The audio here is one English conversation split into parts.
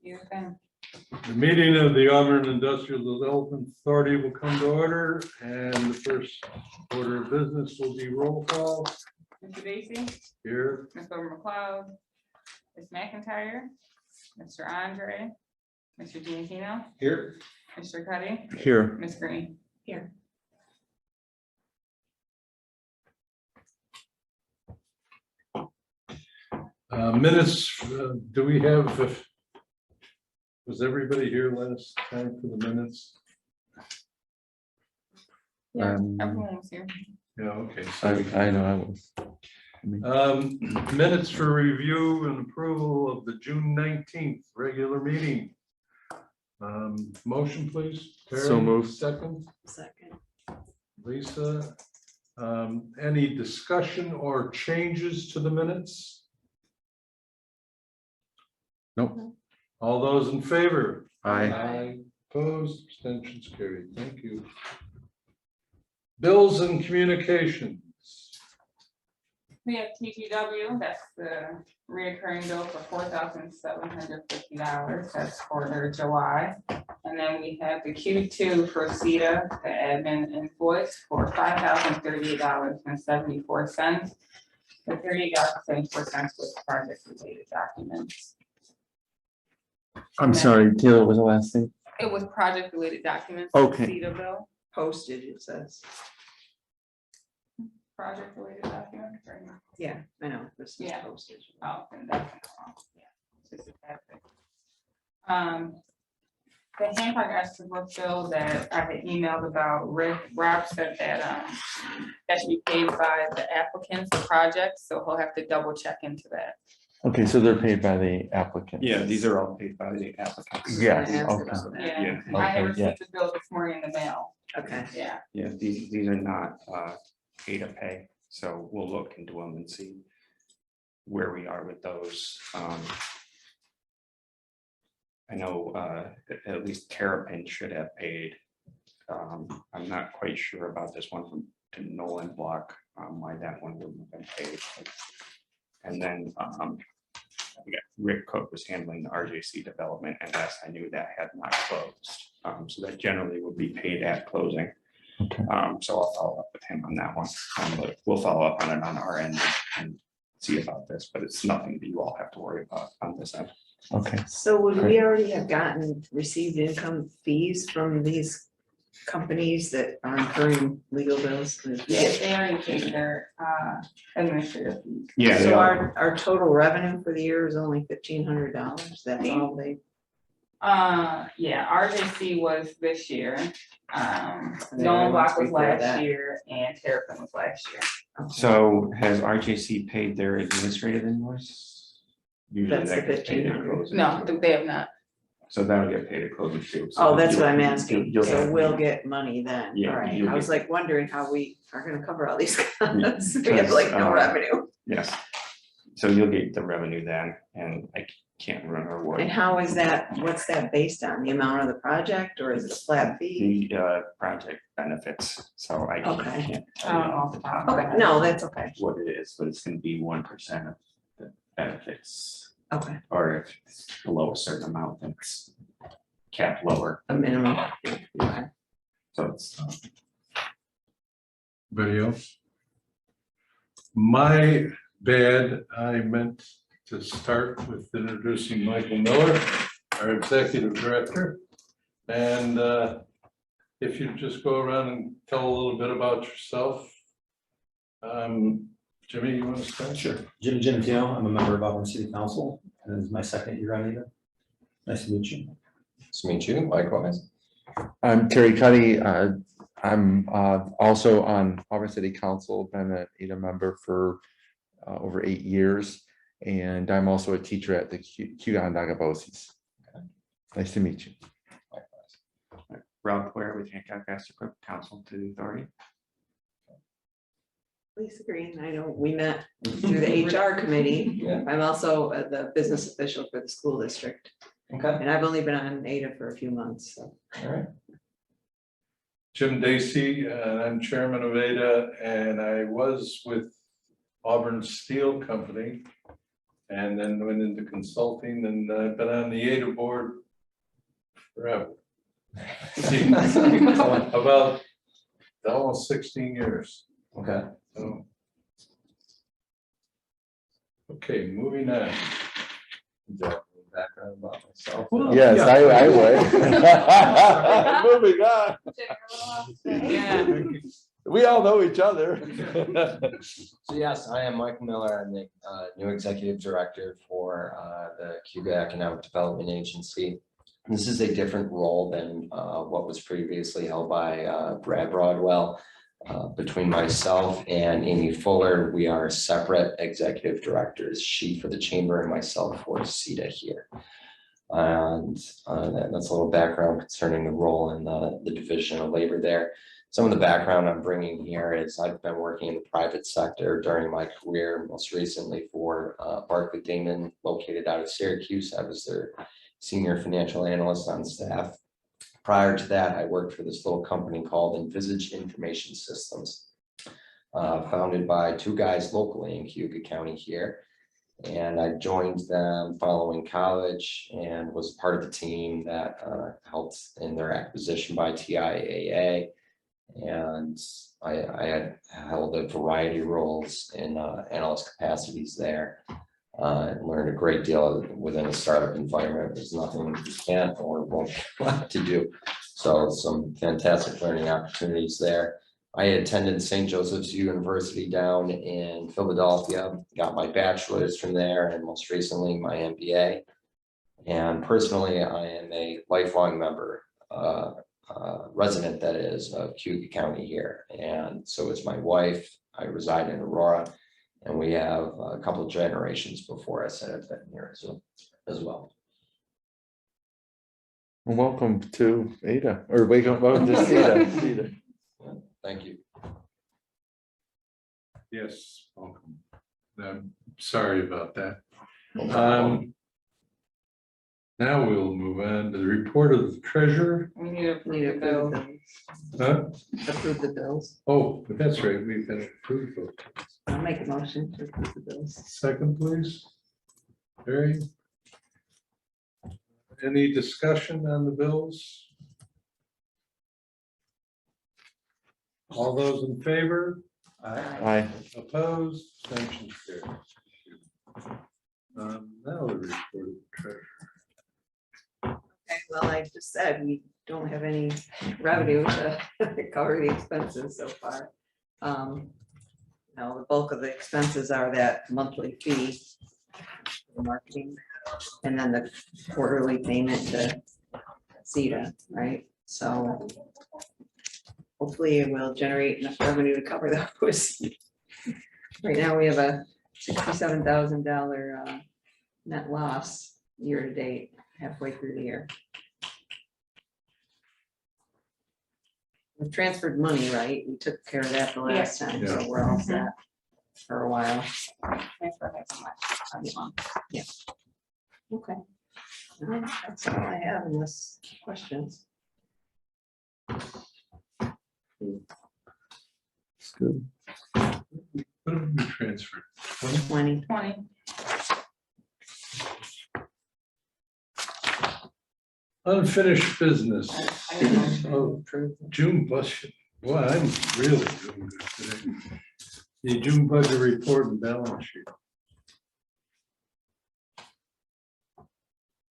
You can. The meeting of the Auburn Industrial Development Authority will come to order, and the first order of business will be roll call. Mr. Basie, Here, Ms. McLeod, Ms. McIntyre, Mr. Andre, Mr. Giantino, here. Mr. Cuddy, Here. Ms. Green. Here. Minutes, do we have, was everybody here last time for the minutes? Yeah, everyone was here. Yeah, okay. I know I was. Minutes for review and approval of the June 19th regular meeting. Motion, please. Terry, So moved. Second. Second. Lisa, any discussion or changes to the minutes? Nope. All those in favor? Aye. Opposed, abstentions carried. Thank you. Bills and communications. We have TGW, that's the reoccurring bill for $4,750. That's for their July. And then we have the Q2 for CETA, the admin invoice for $5,038.74. The $38.74 was project related documents. I'm sorry, Taylor, what was the last thing? It was project related documents. Okay. CETA bill, Postage, it says. project related documents. Right now. Yeah, I know. This is Yeah. postage. Oh, and that's yeah. It's just a bad thing. The Hancock Estabrook bill that I had emailed about, Rob said that that should be paid by the applicants, the project, so he'll have to double check into that. Okay, so they're paid by the applicant. Yeah, these are all paid by the applicants. Yes, I asked okay. about that. Yeah, Yeah. I had Okay, yeah. received the bill this morning in the mail. Okay. Yeah, Yeah, these are not AIDA pay, so we'll look into them and see where we are with those. I know at least Terrapin should have paid. I'm not quite sure about this one from to Nolan Block, why that one wouldn't have been paid. And then Rick Cook was handling the RJC development, and last I knew that had not closed. So that generally would be paid at closing. Okay. So I'll follow up with him on that one. But we'll follow up on it on our end and see about this, but it's nothing that you all have to worry about on this end. Okay. So would we already have received income fees from these companies that are incurring legal bills? yeah, they already paid their administrative fees. Yeah, they So are. our total revenue for the year is only $1,500. That's all they. Yeah, RJC was this year. the Nolan other Block ones was before last that. year and Terrapin was last year. So has RJC paid their administrative invoice? Usually That's that the gets paid at 1,500. closing. No, they have not. So that'll get paid at closing too. So Oh, that's you'll- what I'm asking. you'll So have- we'll get money then. Yeah, All right. you'll I was get- like wondering how we are gonna cover all these costs. We have because, like no revenue. Yes. So you'll get the revenue then, and I can't remember what. And how is that, what's that based on? The amount of the project or is it a flat fee? The project benefits, so I Okay. can't tell you off the top of my Okay, head no, that's okay. what it is, but it's gonna be 1% of the benefits. Okay, Or if it's below a certain amount, then it's capped lower. a minimum. Yeah. So it's, Anybody else? My bad, I meant to start with introducing Michael Miller, our executive director. And if you just go around and tell a little bit about yourself. Jimmy, you want to start? Sure. Jim Gentile, I'm a member of Auburn City Council, and this is my second year on AIDA. Nice to meet you. Nice to meet you, likewise. I'm Terry Cuddy. I'm also on Auburn City Council, been an AIDA member for over 8 years. And I'm also a teacher at the Onondaga BOCES. Nice to meet you. Likewise. Ralph Ware with Hancock Estabrook, Council to the Authority. Lisa Green, I know we met through the HR committee. Yeah. I'm also the business official for the school district. Okay. And I've only been on AIDA for a few months, so. All right. Jim Dacey, I'm chairman of AIDA, and I was with Auburn Steel Company. and then went into consulting, and I've been on the AIDA board forever. About almost 16 years. Okay. So. Okay, moving on. Background about myself. Yes, I would. Moving on. Yeah. We all know each other. So yes, I am Michael Miller. I'm the new executive director for the Cuba Economic Development Agency. This is a different role than what was previously held by Brad Broadwell. Between myself and Amy Fuller, we are separate executive directors, she for the chamber and myself for CETA here. And that's a little background concerning the role in the division of labor there. Some of the background I'm bringing here is I've been working in the private sector during my career, most recently for Barclay Damon, located out of Syracuse. I was their senior financial analyst on staff. Prior to that, I worked for this little company called Envisage Information Systems, founded by two guys locally in Cuba County here. And I joined them following college and was part of the team that helped in their acquisition by TIAA. And I had held a variety of roles in analyst capacities there. Learned a great deal within a startup environment. There's nothing you can't or won't want to do. So some fantastic learning opportunities there. I attended St. Joseph's University down in Philadelphia, got my bachelor's from there, and most recently my MBA. And personally, I am a lifelong member, resident that is of Cuba County here. And so is my wife. I reside in Aurora. And we have a couple of generations before us that have been here as well. Welcome to AIDA, or welcome to CETA. Thank you. Yes, welcome. I'm sorry about that. Now we'll move on to the report of the treasurer. We need to Need to approve the bill. approve the bills. Oh, that's right, we've been approved. I'll make a motion to approve the bills. Second, please. Barry? Any discussion on the bills? All those in favor? Aye. Opposed? Abstentions carried. Now the report of the treasurer. Okay, well, I just said we don't have any revenue to cover the expenses so far. Now, the bulk of the expenses are that monthly fee for marketing, and then the quarterly payment to CETA, right? So hopefully it will generate enough revenue to cover those. Right now, we have a $67,000 net loss year to date, halfway through the year. We transferred money, right? We took care of that the last time, so we're all set for a while. Transfer that so much. Okay. Well, that's all I have unless questions. It's good. What have we transferred? 20. 20. Unfinished business. I didn't know. Oh, Approved. June budget. Well, I'm really doing good today. The June budget report and balance sheet.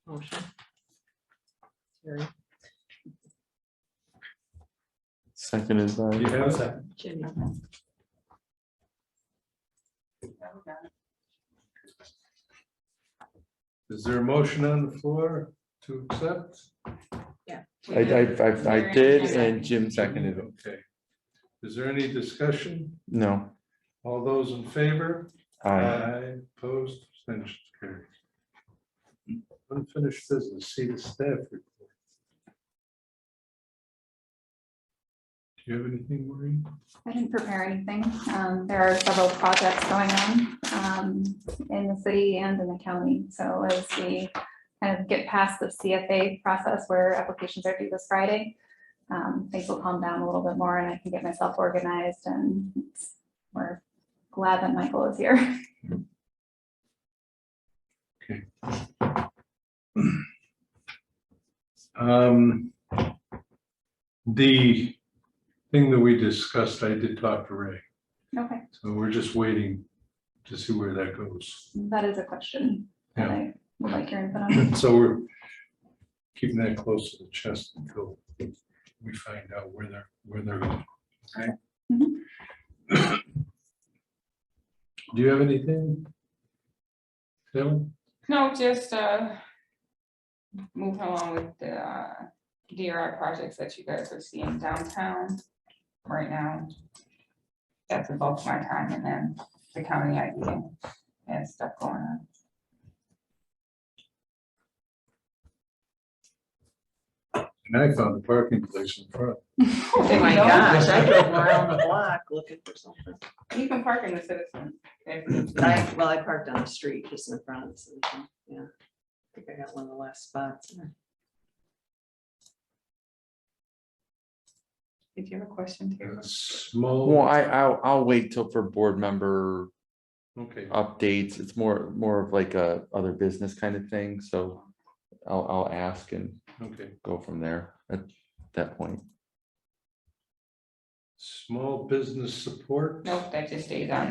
Motion. Terry. Second is Do you have that? Jimmy. Is there a motion on the floor to accept? I did, and Jim seconded it. Okay. Is there any discussion? No. All those in favor? Aye. Opposed, abstentions carried. Unfinished business, see the staff report. Do you have anything, Maureen? I didn't prepare anything. There are several projects going on in the city and in the county. So as we kind of get past the CFA process where applications are due this Friday, things will calm down a little bit more and I can get myself organized, and we're glad that Michael is here. The thing that we discussed, I did talk to Ray, Okay, so we're just waiting to see where that goes. that is a question that Yeah. I would like your input on. So we're keeping that close to the chest until we find out where they're going. Okay? Mhm. Do you have anything? Dylan? No, just moving along with the DRI projects that you guys are seeing downtown right now. That's the bulk of my time, and then the county IDA and stuff going on. And I found a parking place in front. Oh my gosh, I drove around the block looking for something. You can park in the Citizen. I parked on the street just in front, so, yeah. I think I got one of the last spots. Did you have a question too? Small. Well, I'll wait till for board member Okay. updates. It's more of like a other business kind of thing, so I'll ask and Okay. go from there at that point. Small business support? Nope, that just stays on.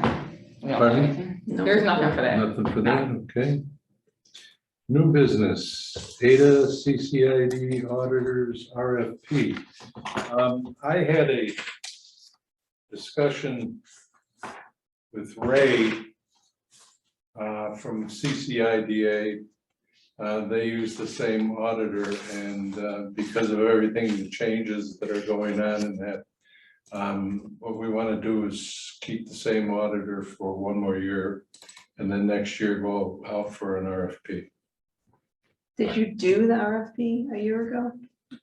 We don't do Pardon? anything. No. There's nothing for that. Nothing for that, okay. New business, AIDA, CCID auditors, RFP. I had a discussion with Ray from CCIDA. They use the same auditor, and because of everything, the changes that are going on in that, what we want to do is keep the same auditor for one more year, and then next year go out for an RFP. Did you do the RFP a year ago?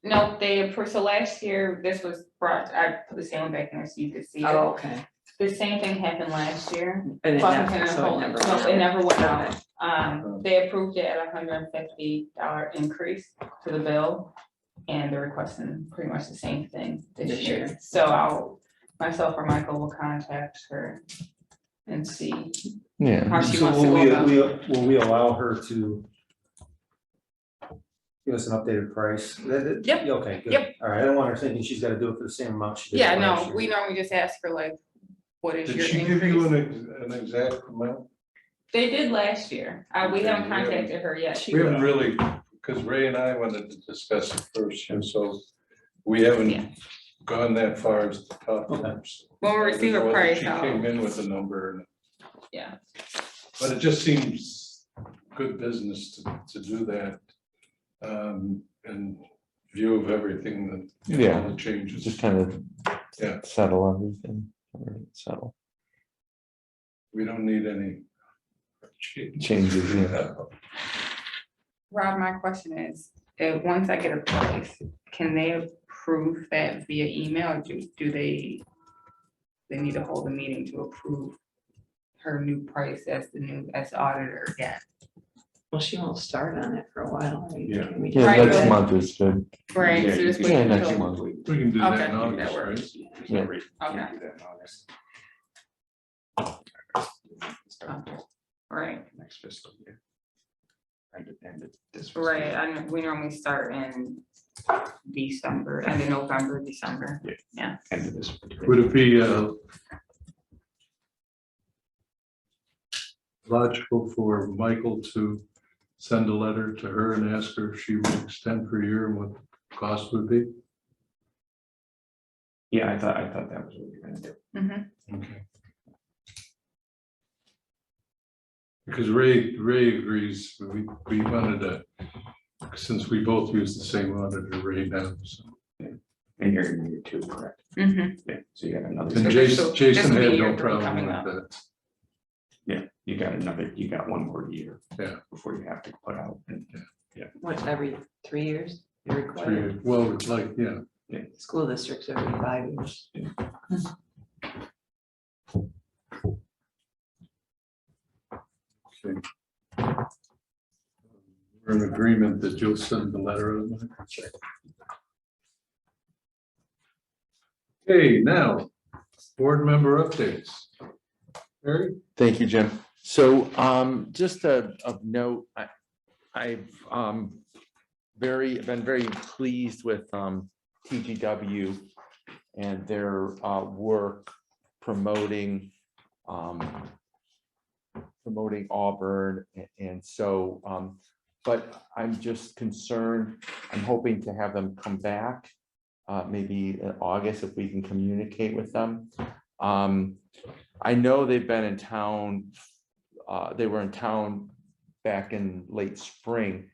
No, they approved, so last year, this was brought, I put the same one back in there so you could see it. Okay. The same thing happened last year. And it Washington never, and so it Holt. never. No, it never went out. Okay. They approved it at $150 increase to the bill. And they're requesting pretty much the same thing this This year. year. So myself or Michael will contact her and see Yeah, how she So wants to will go we, about it. will we allow her to give us an updated price? Yep. Yeah, okay, good. Yep. All right, I don't want her thinking she's gotta do it for the same amount she did Yeah, last no, year. we normally just ask for like, what is Did your she give you increase? an exact amount? They did last year. We Okay, haven't we contacted her yet. We haven't really, because Ray and I wanted to discuss it first, and so we haven't Yeah. gone that far as to talk to her. When we receive a Whether price, She I'll- came in with a number, Yeah, but it just seems good business to do that. In view of everything that, you know, Yeah. the changes. just kind of Yeah. settle everything, settle We don't need any changes, yeah. Rob, my question is, once I get a price, can they approve that via email? Or do they need to hold a meeting to approve her new price as the auditor again? Well, she won't start on it for a while. Right? Yeah. Can we- Yeah, Right, next but- month is good. Right, Yeah, so you just can- wait Yeah, next until. month. We can do that Okay, in August, that right? works. There's Yeah. no reason to Okay. do that in August. Right, Next fiscal year. End of this. right, we normally start in December, end of November, December. End of this. Would it be logical for Michael to send a letter to her and ask her if she would extend per year and what the cost would be? Yeah, I thought that was what we were gonna do. Mhm. Okay. Because Ray agrees, we wanted to, since we both use the same auditor, Ray now, so. And you're gonna need two, correct? Mhm. Yeah, so you got another. And So Jason this will be had year no three problem coming with up. that. Yeah, you got one more year. Yeah. Before you have to put out. And What, every 3 years? You're required. Well, it's like, yeah, School districts every 5 years. okay. We're in agreement that you'll send the letter out. Okay, now, board member updates. Harry? Thank you, Jim. So just of note, I've been very pleased with TGW and their work promoting Auburn. And so, but I'm just concerned, I'm hoping to have them come back maybe in August if we can communicate with them. I know they've been in town, they were in town back in late spring,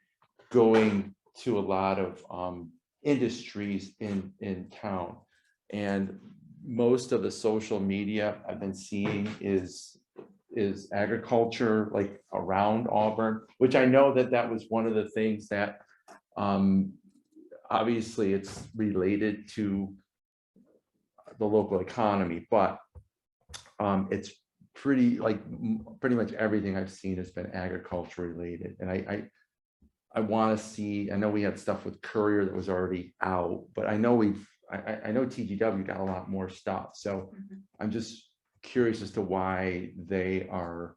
going to a lot of industries in town. And most of the social media I've been seeing is agriculture, like around Auburn, which I know that was one of the things that obviously it's related to the local economy, but it's pretty much everything I've seen has been agriculture related. And I want to see, I know we had stuff with Courier that was already out, but I know I know TGW got a lot more stuff. So I'm just curious as to why they are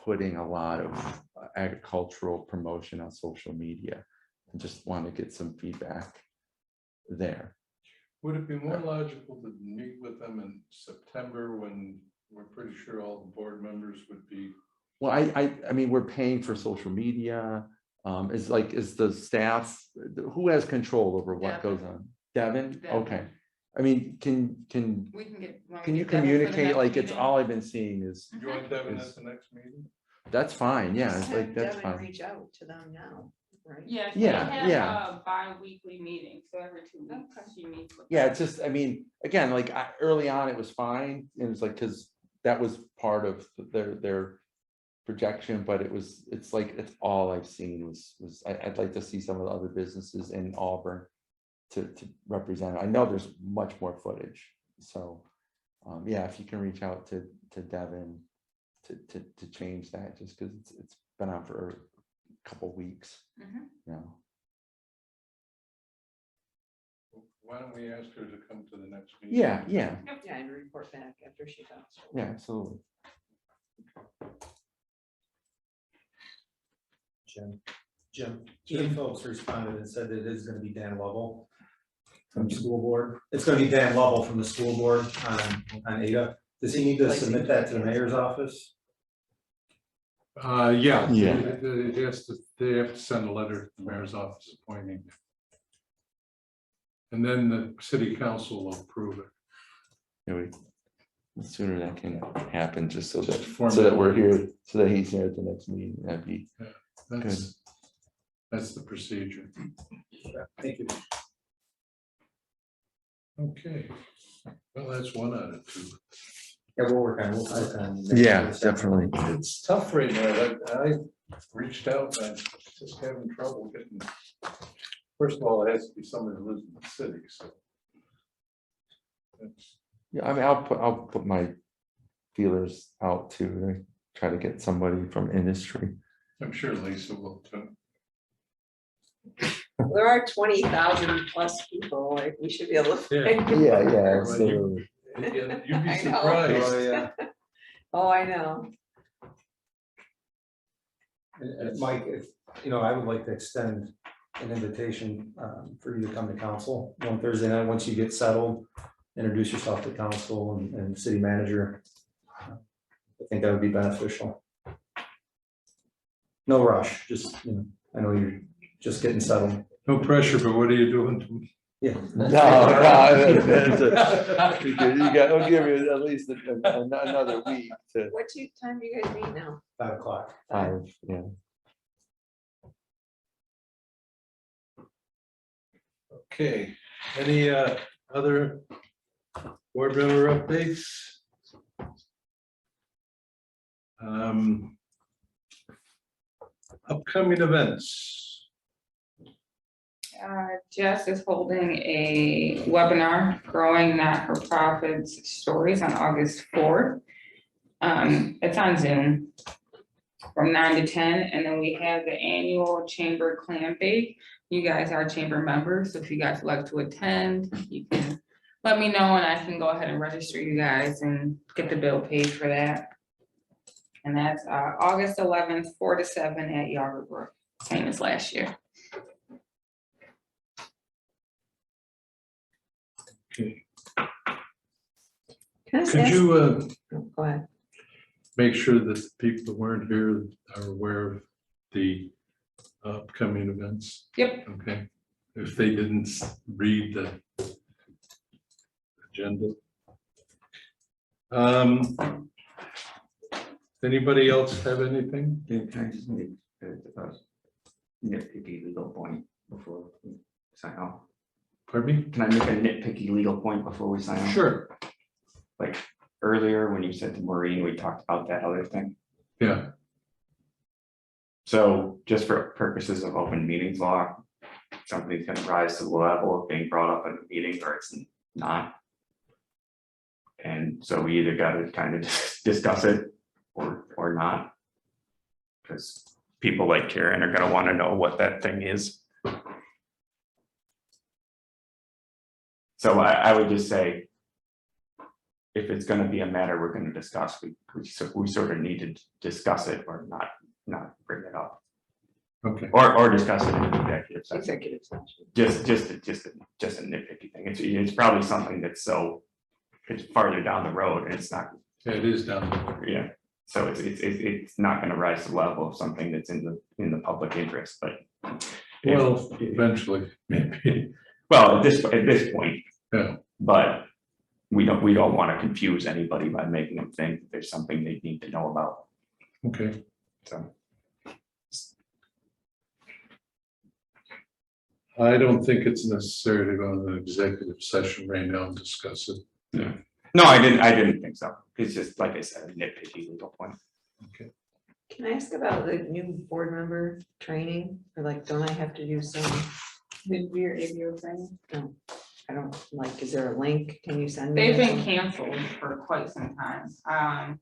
putting a lot of agricultural promotion on social media. I just want to get some feedback there. Would it be more logical to meet with them in September when we're pretty sure all the board members would be? Well, I mean, we're paying for social media. Is the staff, who has control over what goes on? Devin? Okay. I mean, can We can get. you Devin for the communicate, next like, it's meeting? all I've been seeing is, You want Devin at the next meeting? that's fine, yeah, Just it's have like, that's Devin fine. reach out to them now, right? Yes, Yeah, they have yeah. a bi-weekly meeting, so every 2 weeks she meets with. Yeah, it's just, I mean, again, like, early on, it was fine, and it's like, because that was part of their projection, but it's like, it's all I've seen was I'd like to see some of the other businesses in Auburn to represent. I know there's much more footage, so yeah, if you can reach out to Devin to change that, just because it's been on for a couple weeks, you know. Why don't we ask her to come to the next meeting? Yeah, Yeah, and report back after she talks. yeah, absolutely. Jim, Ian Phillips responded and said that it is gonna be Dan Lovell from the school board. It's gonna be Dan Lovell from the school board on AIDA. Does he need to submit that to the mayor's office? Yeah. Yeah. They have to send a letter to the mayor's office appointing. And then the city council will approve it. Anyway, the sooner that can happen, just so that we're here, so that he's here at the next meeting, that'd be That's the procedure. Thank you. Okay, well, that's 1 out of 2. Yeah, we'll work on it. yeah, definitely. It's tough right now. I reached out, and I'm just having trouble getting. First of all, it has to be somebody who lives in the city, so. Yeah, I mean, I'll put my feelers out to try to get somebody from industry. I'm sure Lisa will too. There are 20,000 plus people, like, we should be able to. Yeah. find- Yeah, absolutely. You'd be I know. surprised. Oh, I know. Mike, if, I would like to extend an invitation for you to come to council one Thursday night, once you get settled, introduce yourself to council and city manager. I think that would be beneficial. No rush, just, I know you're just getting settled. No pressure, but what are you doing to me? Yeah. No, you got, I'll give you at least another week to What time do you guys meet now? 5 o'clock. 5, yeah. Okay, any other board member updates? Upcoming events. Jess is holding a webinar, Growing Not-for-Profits Stories, on August 4th. It's on Zoom from 9 to 10, and then we have the annual Chamber Clam Bake. You guys are chamber members, so if you guys would like to attend, you can let me know and I can go ahead and register you guys and get the bill paid for that. And that's August 11th, 4 to 7 at Yarborough Brook, same as last year. Okay. Can I just Could ask- you Go ahead. make sure that the people who weren't here are aware of the upcoming events? Yep. Okay, if they didn't read the agenda. Anybody else have anything? Can I just make a nitpicky legal point before we sign off? Pardon me? Can I make a nitpicky legal point before we sign off? Sure, Like earlier, when you said to Maureen, we talked about that other thing. yeah, So just for purposes of open meetings law, something's gonna rise to the level of being brought up in a meeting or it's not. And so we either gotta kind of discuss it or not. Because people like Karen are gonna wanna know what that thing is. So I would just say, if it's gonna be a matter we're gonna discuss, we sort of need to discuss it or not bring it up. okay. Or discuss it in an executive session. Executive session. Just a nitpicky thing. It's probably something that's it's farther down the road and it's not, Yeah, it is down there. yeah. So it's not gonna rise to the level of something that's in the public interest, but. Well, eventually, maybe, Well, at this point. Yeah. But we don't want to confuse anybody by making them think that there's something they need to know about, okay. so. I don't think it's necessary to go into an executive session right now and discuss it. Yeah. No, I didn't think so. It's just, like I said, a nitpicky legal point. Can I ask about the new board member training? Or like, don't I have to do some, Did your ABO thing? no, I don't, like, is there a link? Can you send me? They've that? been canceled for quite some time.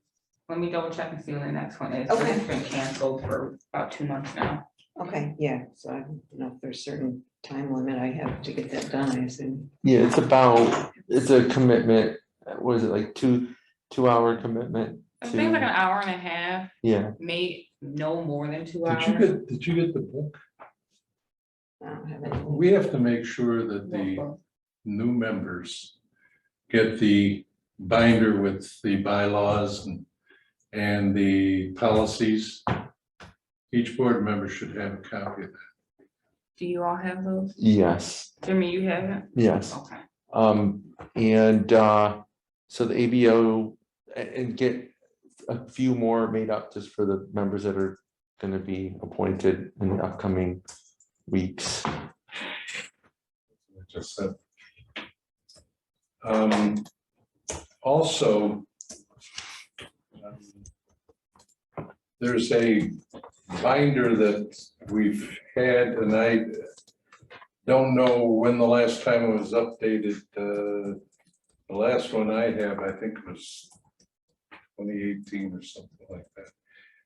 Let me double check and see when the next one is. But Okay. It's been canceled for about 2 months now. Okay, yeah, so I don't know if there's certain time limit I have to get that done, I assume. Yeah, it's a commitment, what is it, like 2 hour commitment? I think like an to- hour and a half, Yeah, maybe no more than 2 Did hours. you get the book? I don't have any. We have to make sure that the new members get the binder with the bylaws and the policies. Each board member should have a copy of that. Do you all have those? yes, Jimmy, you have it? yes. Okay. And so the ABO and get a few more made up just for the members that are gonna be appointed in the upcoming weeks. I just said. Also, there's a binder that we've had, and I don't know when the last time it was updated. The last one I have, I think it was 2018 or something like that,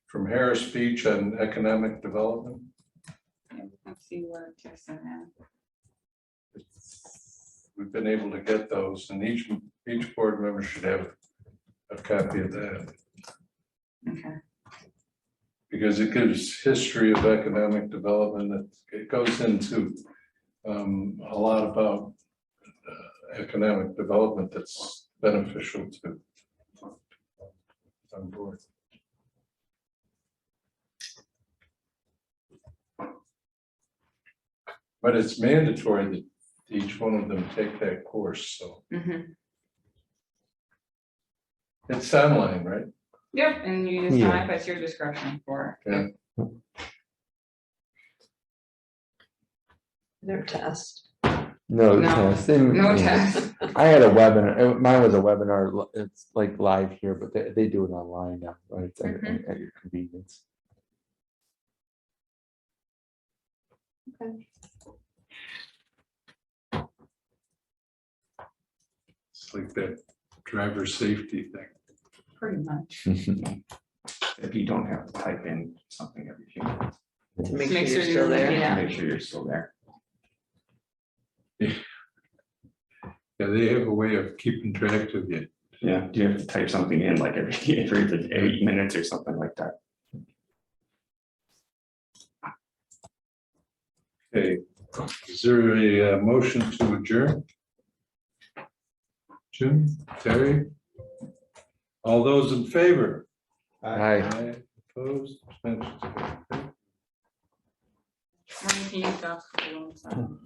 from Harris Beach on economic development. Let's see what Kirsten has. We've been able to get those, and each board member should have a copy of that, Okay. because it gives history of economic development. It goes into a lot about economic development that's beneficial to on board. But it's mandatory that each one of them take that course, so Mhm. it's online, right? Yep, and you just Yeah. sign, that's your discretion for it. Yeah. Their test. No No, test. They- No yeah. test. I had a webinar, mine was a webinar, it's like live here, but they do it online now, right? At your convenience. It's like that driver safety thing. Pretty much. If you don't have to type in something every few minutes, To make Make sure sure you're still you're- there. yeah. make sure you're still there. Yeah, they have a way of keeping track of you. Yeah, do you have to type something in like every 8 minutes or something like that? Okay, is there a motion to adjourn? Jim, Terry? All those in favor? Aye. Opposed? Abstentions? Maureen, can you stop for a long time?